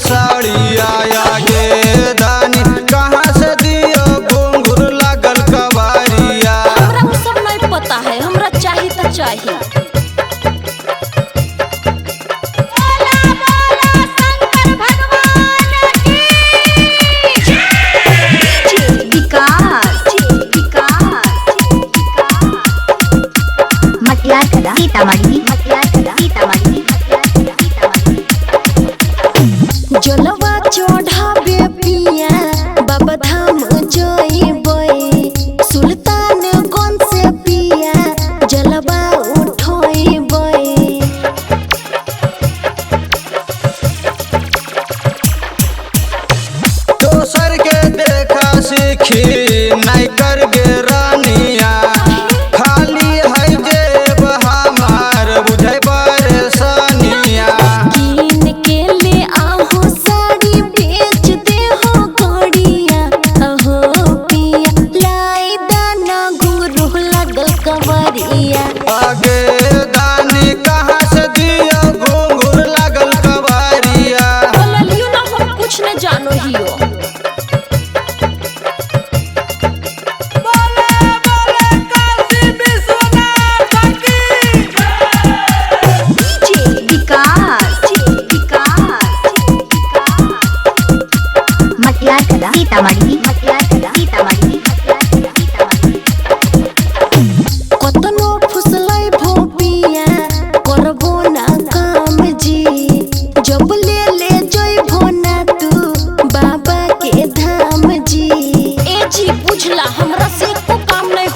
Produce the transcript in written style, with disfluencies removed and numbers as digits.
साड़िया आगे दानी कहाँ से दियो घुंघरू लागल कवारिया। हमरा उ सब नहीं पता है, हमरा चाहिए तो चाहिए। जलवा चढ़ाबे पिया बाबा धाम जइबै, सुल्तानगंज से पिया जलवा उठइबै। दोसर के देखा सीखी नहीं करबे रानिया, खाली है जेब हमार बुझै परेशानिया। कीन के ले आहो साड़ी बेच दे हो गड़िया, अहो पिया लाई दाना घुंघरू लागल कवरिया। आगे दानी कहाँ से दियो घुंघरू लागल कवारिया। बोलियो ना हम कुछ न जानो हियो। कतनो फुसलै भोपिया करबो ना काम जी, जब ले जइबो ना तू बाबा के धाम जी। ए जी बुझला हमरा से एको काम नहीं